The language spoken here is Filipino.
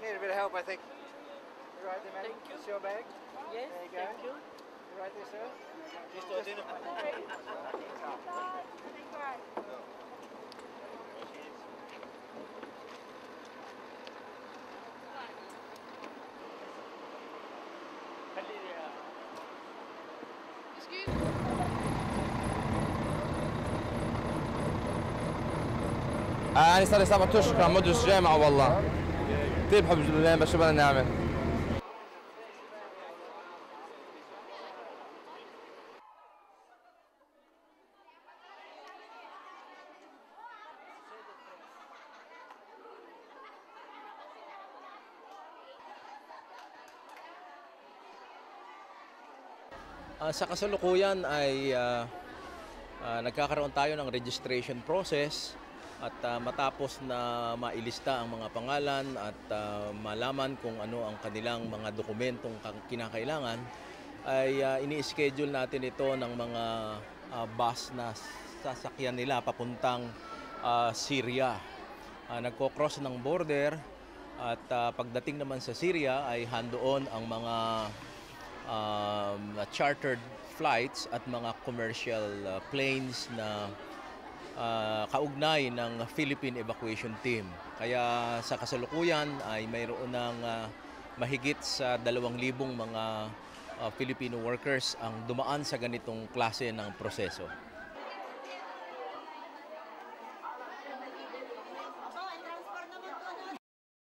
Need a bit of help, I think. You right there, man? Thank you. It's your bag? Yes, there you go. thank you. You right there, sir? Just أنا صار لي 7 أشهر مدرس جامعة والله كثير بحب اللي بشوف أنا نعمل. Sa kasalukuyan ay nagkakaroon tayo ng registration process at matapos na mailista ang mga pangalan at malaman kung ano ang kanilang mga dokumentong kinakailangan ay ini-schedule natin ito ng mga bus na sasakyan nila papuntang Syria. Nagko-cross ng border at pagdating naman sa Syria ay handoon ang mga chartered flights at mga commercial planes na kaugnay ng Philippine Evacuation Team. Kaya sa kasalukuyan ay mayroon ng mahigit sa 2,000 mga Filipino workers ang dumaan sa ganitong klase ng proseso.